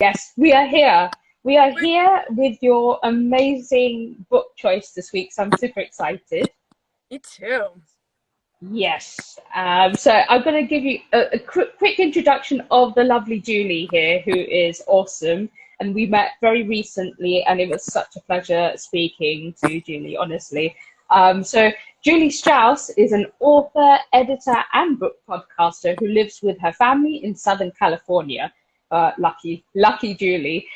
Yes, we are here. We are here with your amazing book choice this week, so I'm super excited. Me too. Yes. So I'm going to give you a quick introduction of the lovely Julie here, who is awesome. And we met very recently, and it was such a pleasure speaking to Julie, honestly. So Julie Strauss is an author, editor, and book podcaster who lives with her family in Southern California. Lucky Julie.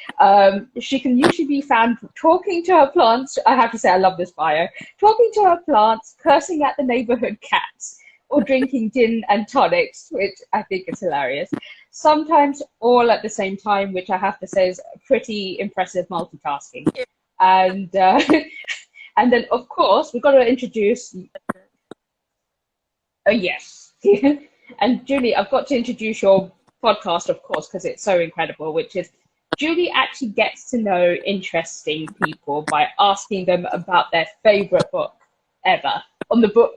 She can usually be found talking to her plants. I have to say, I love this bio. Talking to her plants, cursing at the neighborhood cats, or drinking gin and tonics, which I think is hilarious. Sometimes all at the same time, which I have to say is pretty impressive multitasking. And and then, of course, we've got to introduce. Yes. And Julie, I've got to introduce your podcast, of course, because it's so incredible, which is Julie actually gets to know interesting people by asking them about their favorite book ever on the book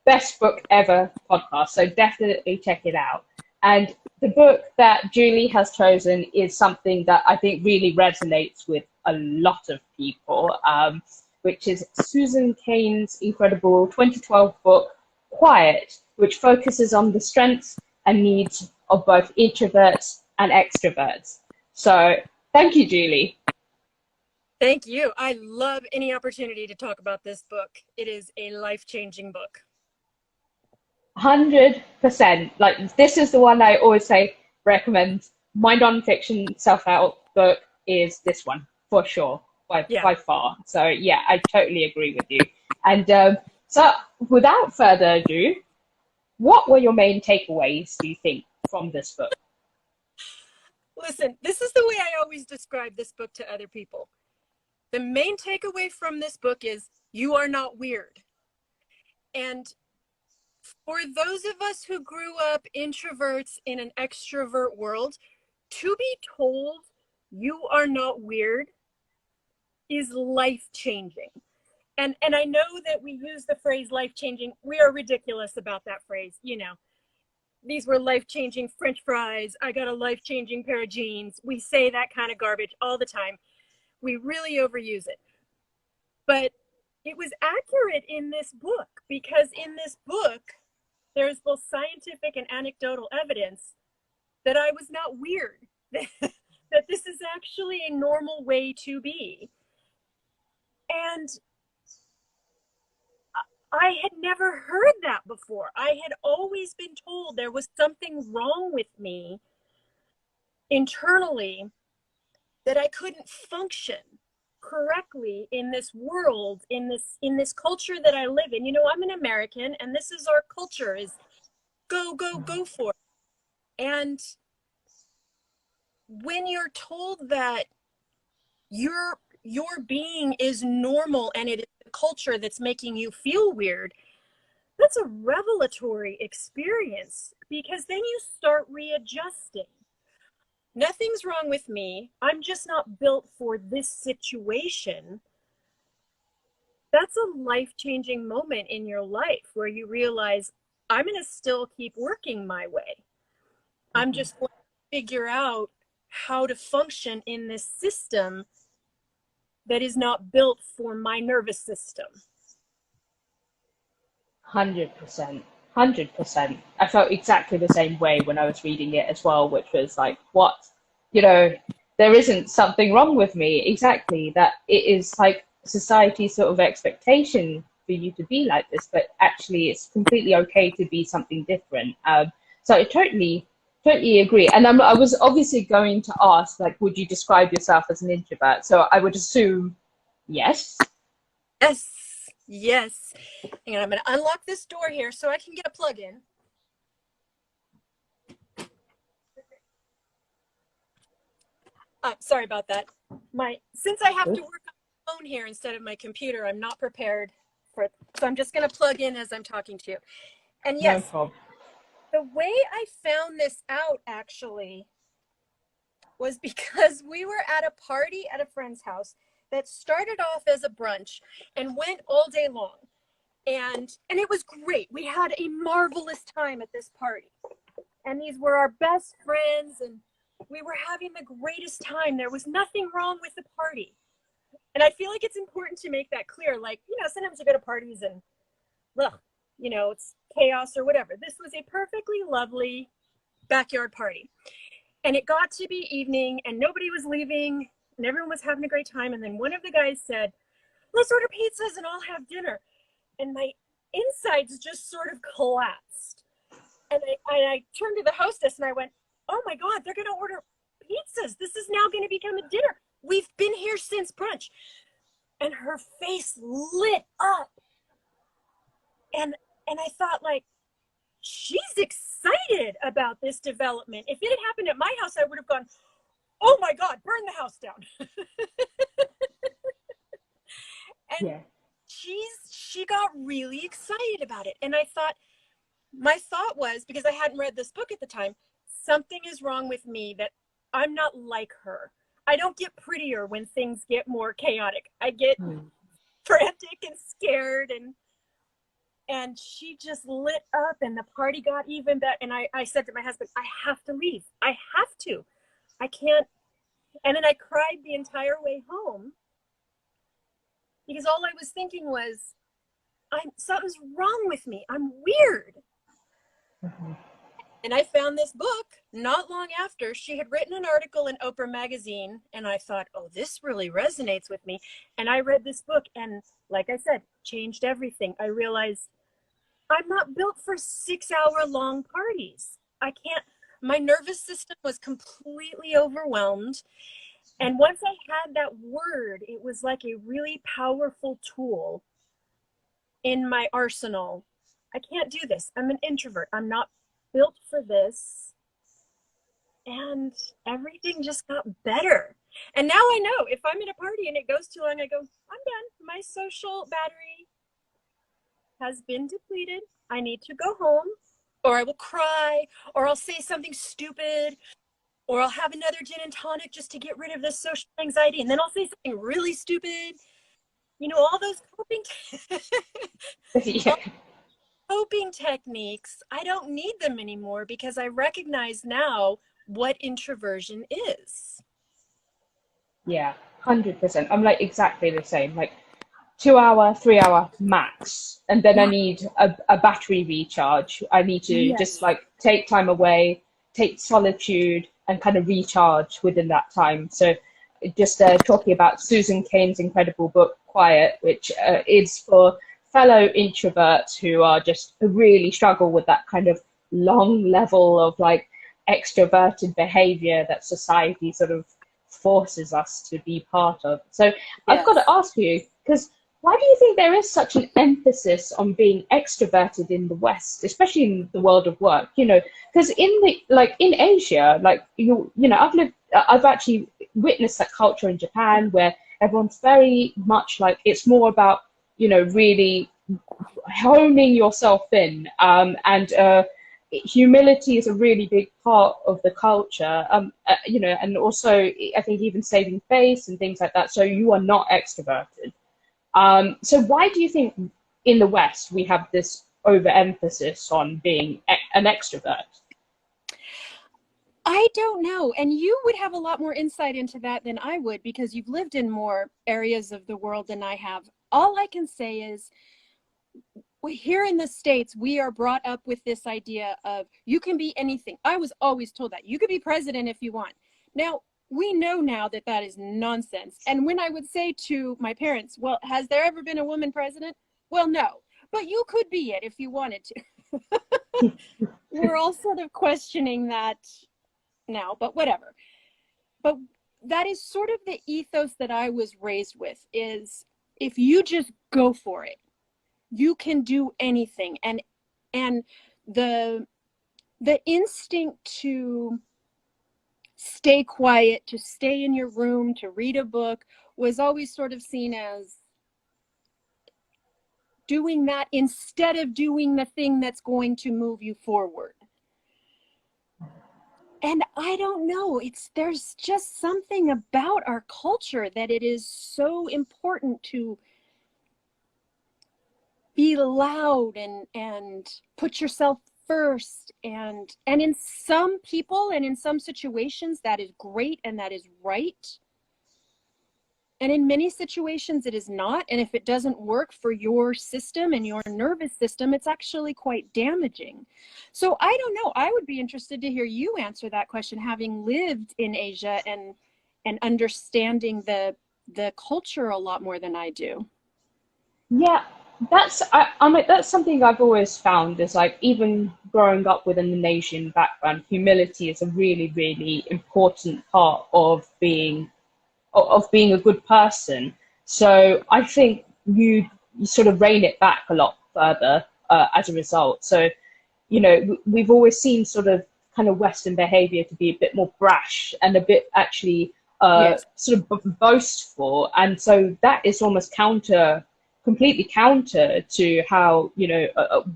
Best Book Ever podcast. So definitely check it out. And the book that Julie has chosen is something that I think really resonates with a lot of people, which is Susan Cain's incredible 2012 book, Quiet, which focuses on the strengths and needs of both introverts and extroverts. So thank you, Julie. Thank you. I love any opportunity to talk about this book. It is a life-changing book. 100%. Like, this is the one I always say recommend. My non-fiction self-help book is this one for sure, by far. So yeah, I totally agree with you. And so without further ado, what were your main takeaways, do you think, from this book? Listen, this is the way I always describe this book to other people. The main takeaway from this book is you are not weird. And for those of us who grew up introverts in an extrovert world, to be told you are not weird is life-changing. And I know that we use the phrase life-changing. We are ridiculous about that phrase. You know, these were life-changing French fries. I got a life-changing pair of jeans. We say that kind of garbage all the time. We really overuse it. But it was accurate in this book, because in this book, there's both scientific and anecdotal evidence that I was not weird, that this is actually a normal way to be. And I had never heard that before. I had always been told there was something wrong with me internally, that I couldn't function correctly in this world, in this culture that I live in. You know, I'm an American, and this is our culture, is go, go, go for it. And when you're told that your being is normal and it is the culture that's making you feel weird, that's a revelatory experience, because then you start readjusting. Nothing's wrong with me. I'm just not built for this situation. That's a life-changing moment in your life where you realize, I'm going to still keep working my way. I'm just going to figure out how to function in this system that is not built for my nervous system. 100%. 100%. I felt exactly the same way when I was reading it as well, which was like, what? You know, there isn't something wrong with me. Exactly. That it is like society's sort of expectation for you to be like this, but actually it's completely okay to be something different. So I totally agree. And I was obviously going to ask, like, would you describe yourself as an introvert? So I would assume yes. Yes. Hang on, I'm going to unlock this door here so I can get a plug in. Sorry about that. Since I have to work on my phone here instead of my computer, I'm not prepared for it. So I'm just going to plug in as I'm talking to you. And yes, No problem. the way I found this out actually was because we were at a party at a friend's house that started off as a brunch and went all day long. And it was great. We had a marvelous time at this party. And these were our best friends, and We were having the greatest time. There was nothing wrong with the party. And I feel like it's important to make that clear. Like, you know, sometimes you go to parties and, ugh, you know, it's chaos or whatever. This was a perfectly lovely backyard party. And it got to be evening and nobody was leaving and everyone was having a great time. And then one of the guys said, let's order pizzas and I'll have dinner. And my insides just sort of collapsed. And I turned to the hostess and I went, oh my God, they're going to order pizzas. This is now going to become a dinner. We've been here since brunch. And her face lit up. And I thought, like, she's excited about this development. If it had happened at my house, I would have gone, oh my God, burn the house down. And Yeah. she got really excited about it. And I thought, my thought was, because I hadn't read this book at the time, something is wrong with me that I'm not like her. I don't get prettier when things get more chaotic. I get frantic and scared, and she just lit up and the party got even better. And I said to my husband, I have to leave. I have to. I can't. And then I cried the entire way home because all I was thinking was, something's wrong with me. I'm weird. Mm-hmm. And I found this book not long after. She had written an article in Oprah magazine, and I thought, oh, this really resonates with me. And I read this book, and like I said, changed everything. I realized I'm not built for 6-hour-long parties. I can't. My nervous system was completely overwhelmed. And once I had that word, it was like a really powerful tool in my arsenal. I can't do this. I'm an introvert. I'm not built for this. And everything just got better. And now I know if I'm at a party and it goes too long, I go, I'm done. My social battery has been depleted. I need to go home, or I will cry, or I'll say something stupid, or I'll have another gin and tonic just to get rid of this social anxiety. And then I'll say something really stupid. You know, all those Yeah. coping techniques, I don't need them anymore because I recognize now what introversion is. Yeah, 100%. I'm like exactly the same. Like 2 hour, 3 hour max, and then I need a battery recharge. I need to just like take time away, take solitude, and kind of recharge within that time. So just talking about Susan Cain's incredible book, Quiet, which is for fellow introverts who are just really struggle with that kind of long level of like extroverted behavior that society sort of forces us to be part of. So I've got to ask you, because why do you think there is such an emphasis on being extroverted in the West, especially in the world of work? You know, because in Asia, like I've actually witnessed that culture in Japan where everyone's very much like, it's more about, you know, really honing yourself in, and humility is a really big part of the culture, you know, and also I think even saving face and things like that. So you are not extroverted. So why do you think in the West we have this overemphasis on being an extrovert? I don't know. And you would have a lot more insight into that than I would because you've lived in more areas of the world than I have. All I can say is, here in the States, we are brought up with this idea of you can be anything. I was always told that you could be president if you want. Now, we know now that that is nonsense. And when I would say to my parents, well, has there ever been a woman president? Well, no, but you could be it if you wanted to. We're all sort of questioning that now, but whatever. But that is sort of the ethos that I was raised with, is if you just go for it, you can do anything. And the instinct to stay quiet, to stay in your room, to read a book was always sort of seen as doing that instead of doing the thing that's going to move you forward. And I don't know, there's just something about our culture that it is so important to be loud and put yourself first, and in some people and in some situations that is great and that is right, and in many situations it is not. And if it doesn't work for your system and your nervous system, it's actually quite damaging. So I don't know, I would be interested to hear you answer that question, having lived in Asia and understanding the culture a lot more than I do. Yeah, I mean that's something I've always found is like even growing up within an Asian background, humility is a really, really important part of being a good person. So I think you sort of rein it back a lot further as a result. So, you know, we've always seen sort of kind of Western behavior to be a bit more brash and a bit actually Yes. sort of boastful. And so that is almost completely counter to how, you know,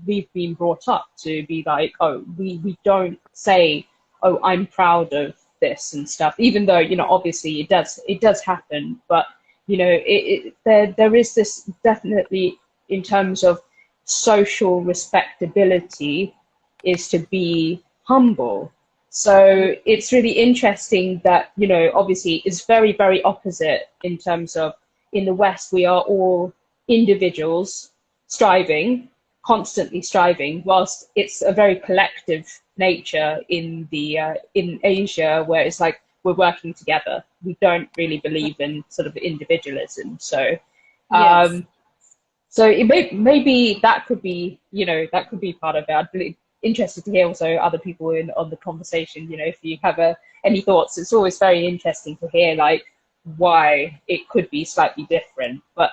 we've been brought up to be like, oh, we don't say, oh, I'm proud of this and stuff, even though, you know, obviously it does happen. But, you know, there is this definitely in terms of social respectability is to be humble. So it's really interesting that, you know, obviously it's very, very opposite in terms of in the West, we are all individuals striving, constantly striving, whilst it's a very collective nature in the in Asia, where it's like we're working together. We don't really believe in sort of individualism. So Yes. so maybe that could be, you know, that could be part of it. I'd be interested to hear also other people in on the conversation. You know, if you have any thoughts, it's always very interesting to hear like why it could be slightly different. But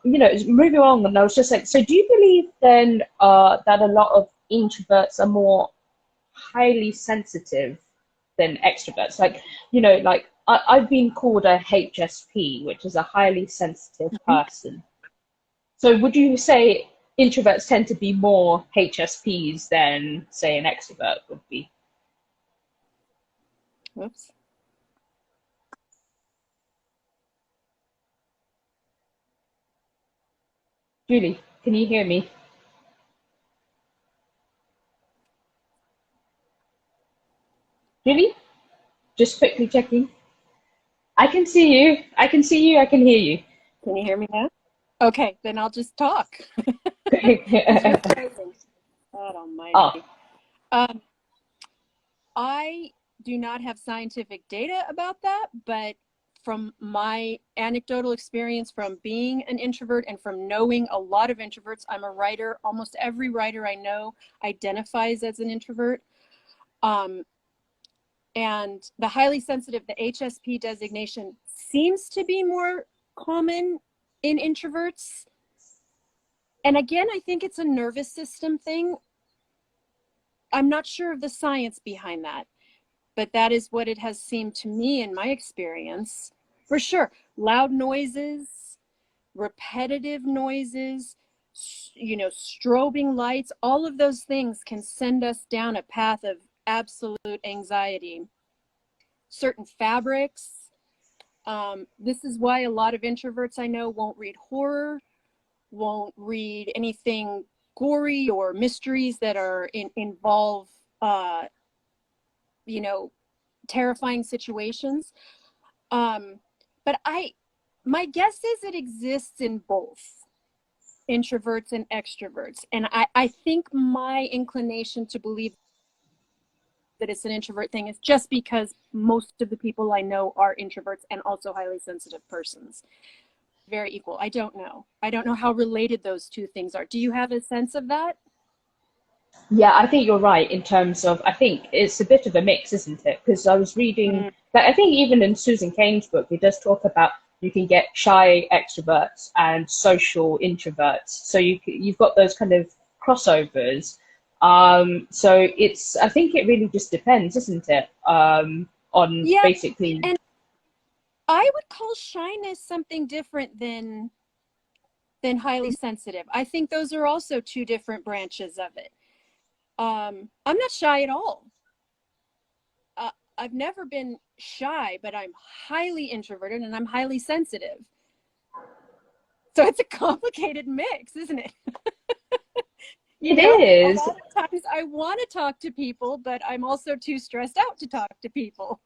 you know, moving on, and I was just like, so do you believe then that a lot of introverts are more highly sensitive than extroverts? Like, you know, like I've been called a HSP, which is a highly sensitive Mhm. person. So would you say introverts tend to be more HSPs than, say, an extrovert would be? Whoops. Julie, can you hear me? Julie, just quickly checking. I can see you. I can see you. I can hear you. Can you hear me now? Okay, then I'll just talk. Because you're frozen. God Oh, almighty. Um, I do not have scientific data about that, but from my anecdotal experience from being an introvert and from knowing a lot of introverts, I'm a writer. Almost every writer I know identifies as an introvert. Um, and the highly sensitive, the HSP designation seems to be more common in introverts. And again, I think it's a nervous system thing. I'm not sure of the science behind that, but that is what it has seemed to me in my experience. For sure, loud noises, repetitive noises, you know, strobing lights, all of those things can send us down a path of absolute anxiety. Certain fabrics. This is why a lot of introverts I know won't read horror, won't read anything gory or mysteries that are involve uh, you know, terrifying situations. Um, but my guess is it exists in both introverts and extroverts. And I think my inclination to believe that it's an introvert thing is just because most of the people I know are introverts and also highly sensitive persons. Very equal. I don't know. I don't know how related those two things are. Do you have a sense of that? yeah, I think you're right in terms of, I think it's a bit of a mix, isn't it? Because I was reading, Mm, but I think even in Susan Cain's book, it does talk about you can get shy extroverts and social introverts. So you've got those kind of crossovers. So I think it really just depends, isn't it? On yeah. basically, And I would call shyness something different than highly sensitive. I think those are also two different branches of it. I'm not shy at all. Uh, I've never been shy, but I'm highly introverted and I'm highly sensitive. So it's a complicated mix, isn't it? You It know, a is. lot of times I want to talk to people, but I'm also too stressed out to talk to people.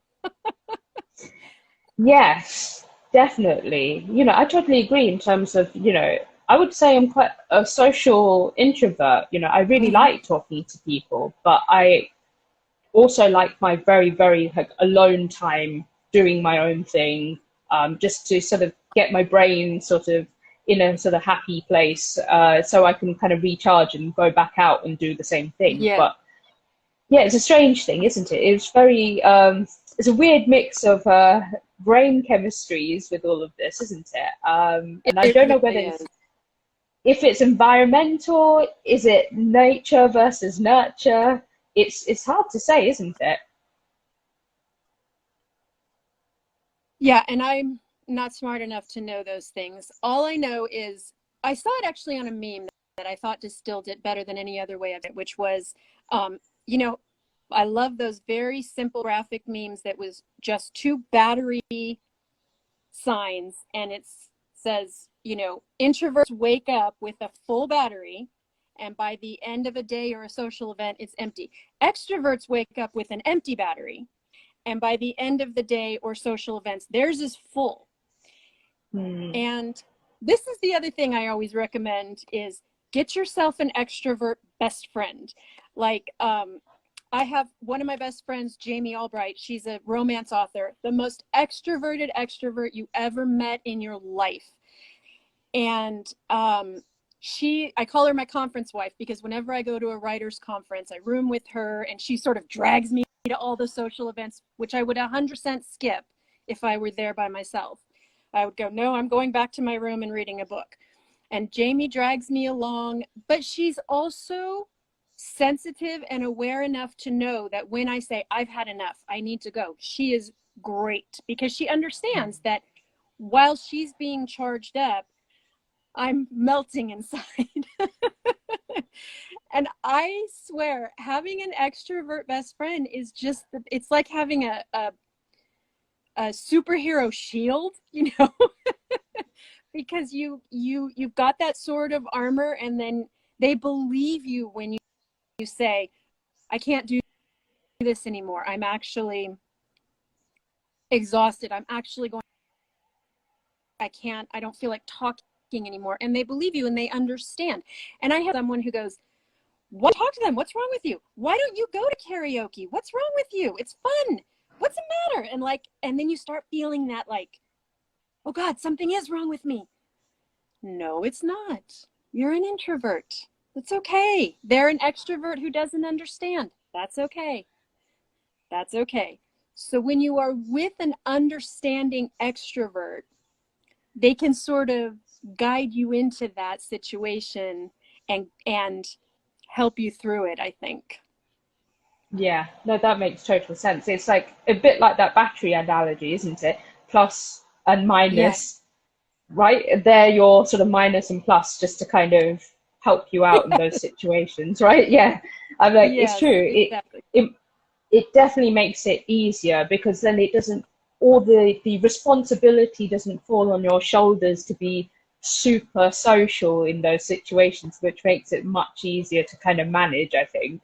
Yes, definitely. I totally agree in terms of, I would say I'm quite a social introvert. I really Hmm. like talking to people, but I also like my very, very like alone time doing my own thing, just to sort of get my brain sort of in a sort of happy place, so I can kind of recharge and go back out and do the same thing. Yeah, But yeah, it's a strange thing, isn't it? It's very, it's a weird mix of brain chemistries with all of this, isn't it? And I it don't know whether really is. if it's environmental, is it nature versus nurture? It's hard to say, isn't it? Yeah, and I'm not smart enough to know those things. All I know is I saw it actually on a meme that I thought distilled it better than any other way of it, which was, you know, I love those very simple graphic memes that was just two battery signs, and it says, introverts wake up with a full battery, and by the end of a day or a social event, it's empty. Extroverts wake up with an empty battery, and by the end of the day or social events, theirs is full. Hmm. And this is the other thing I always recommend is get yourself an extrovert best friend. Like, I have one of my best friends, Jamie Albright. She's a romance author, the most extroverted extrovert you ever met in your life. And I call her my conference wife because whenever I go to a writer's conference, I room with her, and she sort of drags me to all the social events, which I would 100% skip if I were there by myself. I would go, no, I'm going back to my room and reading a book. And Jamie drags me along, but she's also sensitive and aware enough to know that when I say, I've had enough, I need to go, she is great because she understands that while she's being charged up, I'm melting inside. And I swear, having an extrovert best friend is just, it's like having a superhero shield, because you've got that sort of armor, and then they believe you when you say, I can't do this anymore. I'm actually exhausted. I'm actually going, I don't feel like talking anymore. And they believe you and they understand. And I have someone who goes, what, talk to them? What's wrong with you? Why don't you go to karaoke? What's wrong with you? It's fun. What's the matter? And then you start feeling that like, oh God, something is wrong with me. No, it's not. You're an introvert. It's okay. They're an extrovert who doesn't understand. That's okay. That's okay. So when you are with an understanding extrovert, they can sort of guide you into that situation and help you through it, I think. Yeah, no, that makes total sense. It's like a bit like that battery analogy, isn't it? Plus and Yes. minus, right? They're your sort of minus and plus just to kind of help you out in those situations, right? Yeah. I'm like, it's Yes, true. exactly. It definitely makes it easier because then it doesn't, all the responsibility doesn't fall on your shoulders to be super social in those situations, which makes it much easier to kind of manage, I think.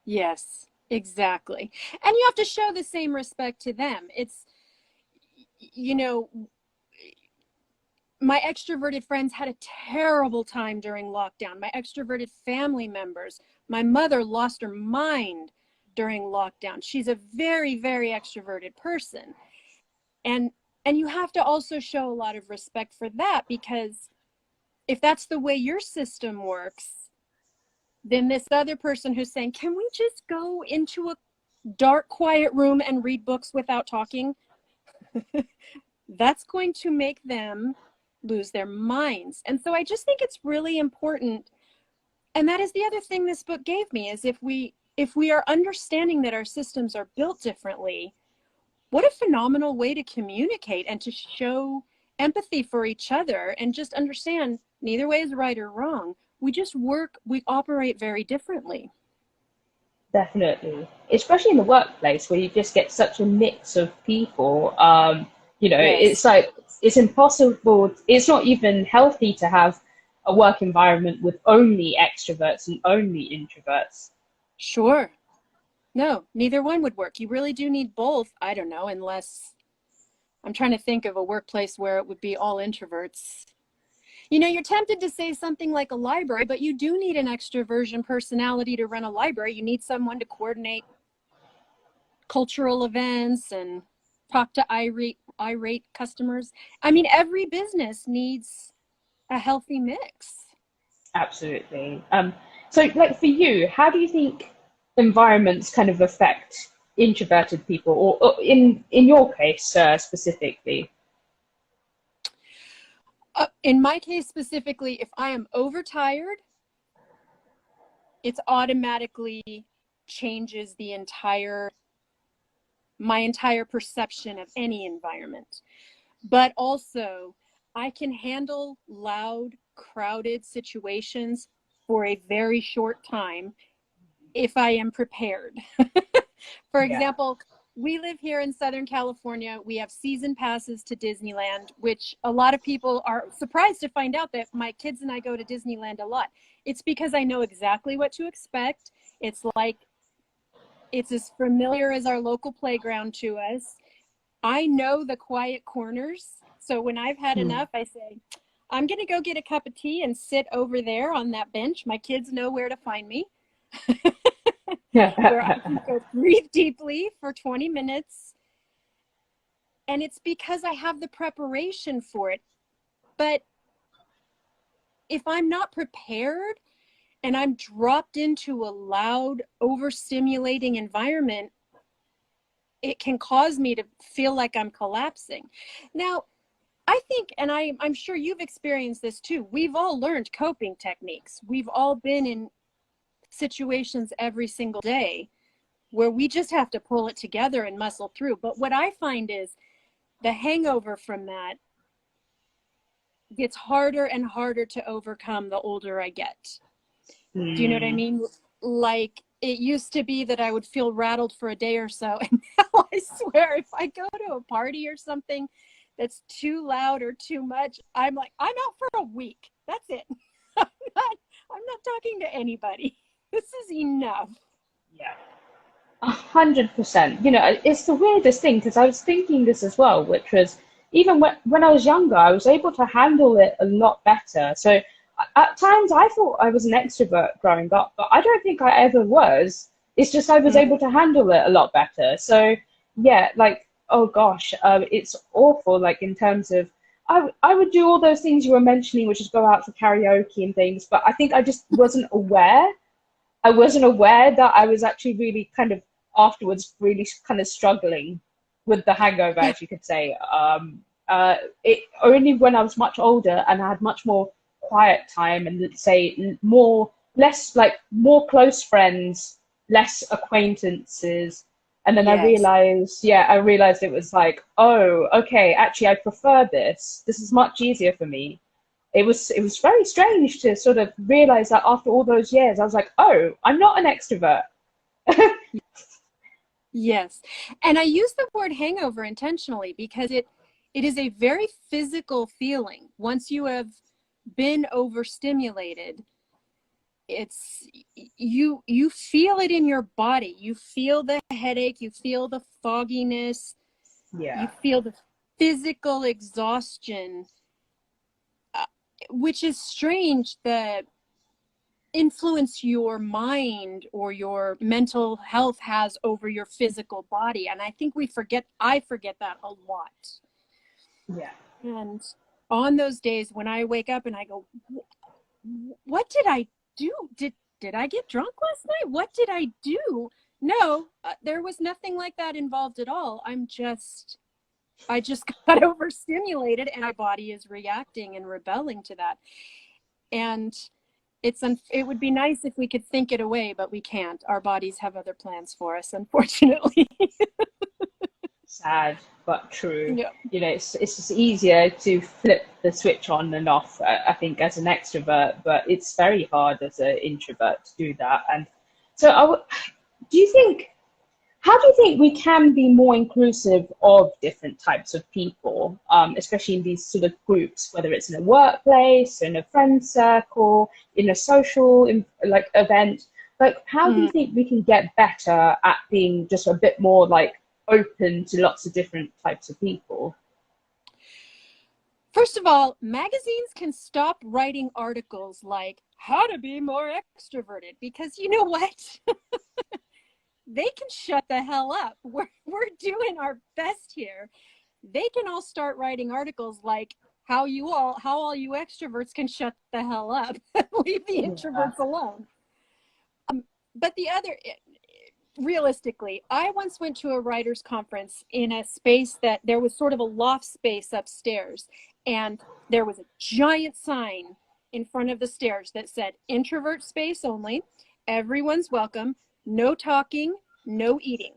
Yes, exactly. And you have to show the same respect to them. It's, you know, my extroverted friends had a terrible time during lockdown. My extroverted family members, my mother lost her mind during lockdown. She's a very, very extroverted person. And and you have to also show a lot of respect for that, because if that's the way your system works, then this other person who's saying, "Can we just go into a dark quiet room and read books without talking?" That's going to make them lose their minds. And so I just think it's really important, and that is the other thing this book gave me, is if we are understanding that our systems are built differently, what a phenomenal way to communicate and to show empathy for each other and just understand neither way is right or wrong. We operate very differently. Definitely, especially in the workplace where you just get such a mix of people. It's Yes. like it's impossible. It's not even healthy to have a work environment with only extroverts and only introverts? Sure. No, neither one would work. You really do need both. I don't know, unless I'm trying to think of a workplace where it would be all introverts. You know, you're tempted to say something like a library, but you do need an extroversion personality to run a library. You need someone to coordinate cultural events and talk to irate customers. I mean, every business needs a healthy mix. Absolutely. So like for you, how do you think environments kind of affect introverted people, or in your case specifically? In my case specifically, if I am overtired, it's automatically changes my entire perception of any environment. But also, I can handle loud, crowded situations for a very short time if I am prepared. For example, we live here in Southern California. We have season passes to Disneyland, which a lot of people are surprised to find out that my kids and I go to Disneyland a lot. It's because I know exactly what to expect. It's as familiar as our local playground to us. I know the quiet corners. So when I've had enough, I say, I'm going to go get a cup of tea and sit over there on that bench. My kids know where to find me. Where I can go breathe deeply for 20 minutes. And it's because I have the preparation for it. But if I'm not prepared and I'm dropped into a loud, overstimulating environment, it can cause me to feel like I'm collapsing. Now, I think, and I'm sure you've experienced this too, we've all learned coping techniques. We've all been in situations every single day where we just have to pull it together and muscle through. But what I find is the hangover from that gets harder and harder to overcome the older I get. Do you know what I mean? Like, it used to be that I would feel rattled for a day or so. And now I swear, if I go to a party or something that's too loud or too much, I'm like, I'm out for a week. That's it. I'm not talking to anybody. This is enough. Yeah. 100%. You know, it's the weirdest thing, because I was thinking this as well, which was even when I was younger, I was able to handle it a lot better. So at times I thought I was an extrovert growing up, but I don't think I ever was. It's just I was able to handle it a lot better. So yeah, like, oh gosh, it's awful. Like in terms of, I would do all those things you were mentioning, which is go out for karaoke and things, but I think I just wasn't aware. I wasn't aware that I was actually really kind of afterwards really kind of struggling with the hangover, as you could say. It only when I was much older and I had much more quiet time and say more close friends, less acquaintances, and then I realized it was like, oh, okay, actually I prefer this. This is much easier for me. It was very strange to sort of realize that after all those years, I was like, oh, I'm not an extrovert. Yes. And I use the word hangover intentionally because it is a very physical feeling. Once you have been overstimulated, it's you feel it in your body. You feel the headache, you feel the fogginess, you feel the physical exhaustion, which is strange that influence your mind or your mental health has over your physical body. And I think I forget that a lot. Yeah. And on those days when I wake up and I go, what did I do? Did I get drunk last night? What did I do? No, there was nothing like that involved at all. I just got overstimulated and my body is reacting and rebelling to that. And it would be nice if we could think it away, but we can't. Our bodies have other plans for us, unfortunately. Sad, but true. Yeah. You know, it's just easier to flip the switch on and off, I think, as an extrovert, but it's very hard as an introvert to do that. And so do you think How do you think we can be more inclusive of different types of people, especially in these sort of groups, whether it's in a workplace, in a friend circle, in a social like event? Like, how do you think we can get better at being just a bit more like open to lots of different types of people? First of all, magazines can stop writing articles like how to be more extroverted, because you know what? They can shut the hell up. We're doing our best here. They can all start writing articles like how all you extroverts can shut the hell up. Leave the introverts alone. But realistically, I once went to a writers conference in a space that there was sort of a loft space upstairs, and there was a giant sign in front of the stairs that said introvert space only, everyone's welcome, no talking, no eating.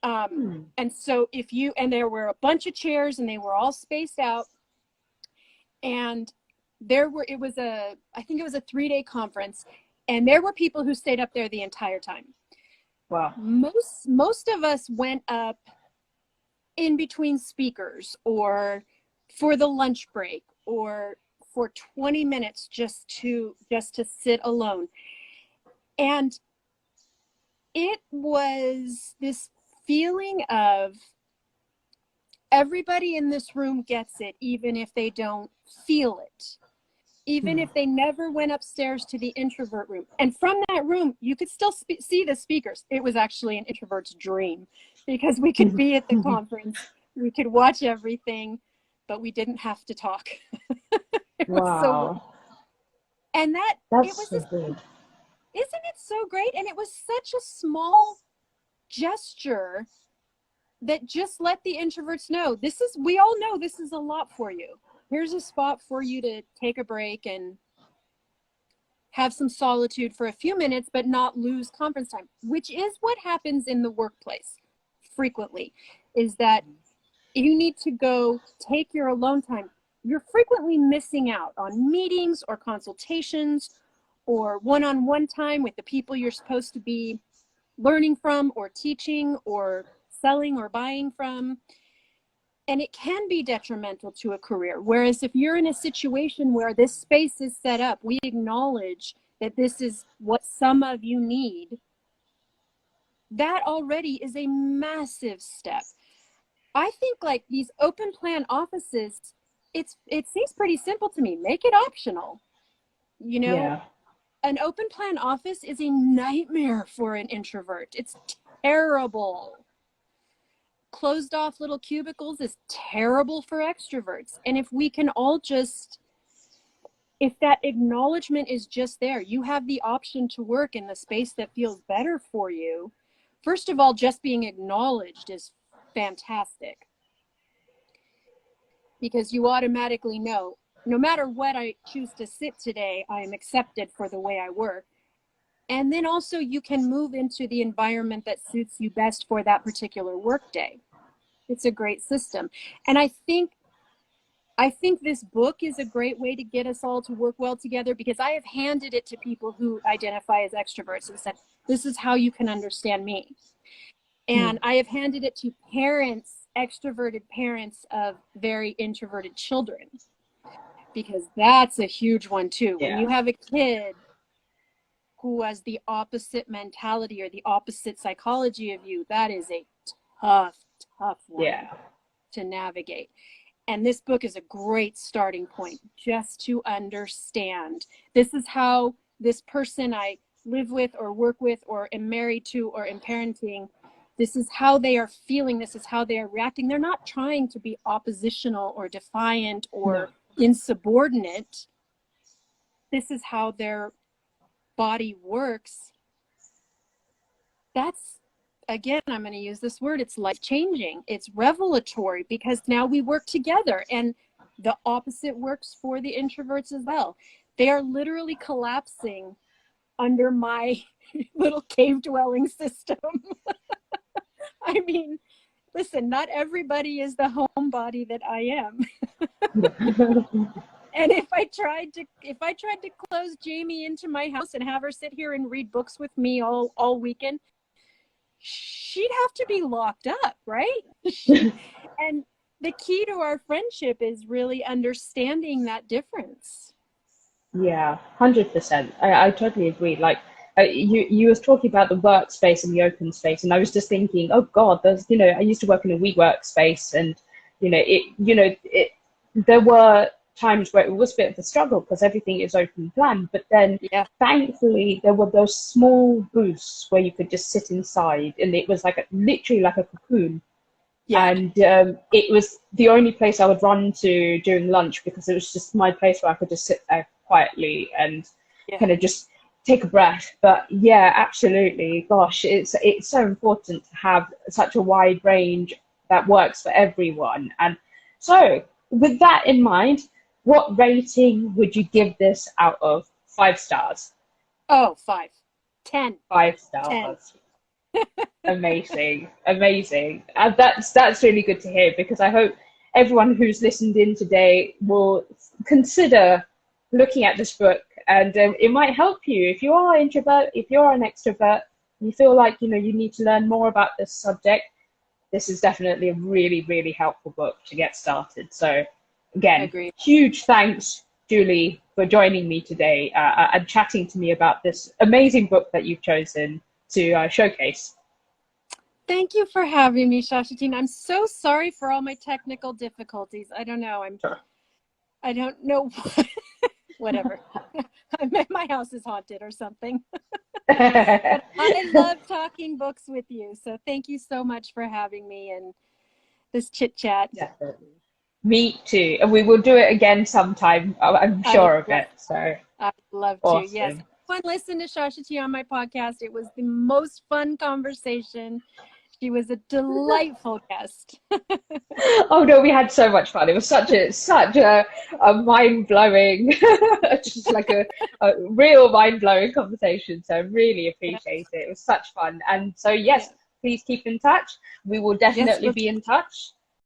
And so and there were a bunch of chairs and they were all spaced out, and I think it was a 3-day conference, and there were people who stayed up there the entire time. Wow. Most of us went up in between speakers or for the lunch break or for 20 minutes just to sit alone. And it was this feeling of everybody in this room gets it, even if they don't feel it, even if they never went upstairs to the introvert room. And from that room, you could still see the speakers. It was actually an introvert's dream, because we could be at the conference, we could watch everything, but we didn't have to talk. It was so, and that's so good. Isn't it so great? And it was such a small gesture that just let the introverts know, we all know this is a lot for you. Here's a spot for you to take a break and have some solitude for a few minutes, but not lose conference time, which is what happens in the workplace frequently, is that you need to go take your alone time. You're frequently missing out on meetings or consultations or one-on-one time with the people you're supposed to be learning from or teaching or selling or buying from. And it can be detrimental to a career. Whereas if you're in a situation where this space is set up, we acknowledge that this is what some of you need, that already is a massive step. I think like these open plan offices, it seems pretty simple to me. Make it optional. You know, an open plan office is a nightmare for an introvert. It's terrible. Closed off little cubicles is terrible for extroverts. And if we can all if that acknowledgement is just there, you have the option to work in the space that feels better for you. First of all, just being acknowledged is fantastic, because you automatically know, no matter what I choose to sit today, I am accepted for the way I work. And then also you can move into the environment that suits you best for that particular work day. It's a great system. And I think this book is a great way to get us all to work well together, because I have handed it to people who identify as extroverts and said, this is how you can understand me. And I have handed it to parents, extroverted parents of very introverted children, because that's a huge one too. When you have a kid who has the opposite mentality or the opposite psychology of you, that is a tough one to navigate. And this book is a great starting point, just to understand this is how this person I live with or work with or am married to or am parenting, this is how they are feeling, this is how they are reacting. They're not trying to be oppositional or defiant or insubordinate. This is how their body works. That's, again, I'm going to use this word, it's life-changing. It's revelatory, because now we work together, and the opposite works for the introverts as well. They are literally collapsing under my little cave dwelling system. I mean, listen, not everybody is the homebody that I am. And if I tried to close Jamie into my house and have her sit here and read books with me all weekend, she'd have to be locked up, right? And the key to our friendship is really understanding that difference. Yeah, 100%. I totally agree. Like you was talking about the workspace and the open space, and I was just thinking, oh God, there's I used to work in a WeWork space, and there were times where it was a bit of a struggle because everything is open plan, but then Yeah. thankfully there were those small booths where you could just sit inside, and it was like literally like a cocoon. Yeah. And it was the only place I would run to during lunch because it was just my place where I could just sit there quietly and kind of just take a breath. But yeah, absolutely. Gosh, it's so important to have such a wide range that works for everyone. And so with that in mind, what rating would you give this out of 5 stars? Oh, 5. 10. 5 stars. 10. Amazing, amazing. And that's really good to hear, because I hope everyone who's listened in today will consider looking at this book, and it might help you if you are an introvert, if you're an extrovert, you feel like you need to learn more about this subject. This is definitely a really, really helpful book to get started. So again, huge thanks, Julie, for joining me today and chatting to me about this amazing book that you've chosen to showcase. Thank you for having me, Shashatine. I'm so sorry for all my technical difficulties. I don't know. I don't know. Whatever. My house is haunted or something. But I love talking books with you. So thank you so much for having me and this chit chat. Definitely. Me too. And we will do it again sometime. I'm sure of it. So I'd love awesome. to. Yes. Listen to Shashati on my podcast. It was the most fun conversation. She was a delightful guest. Oh no, we had so much fun. It was such a mind-blowing, just like a real mind-blowing conversation. So I really appreciate it. It was such fun. And so yes, please keep in touch. We will definitely be in touch.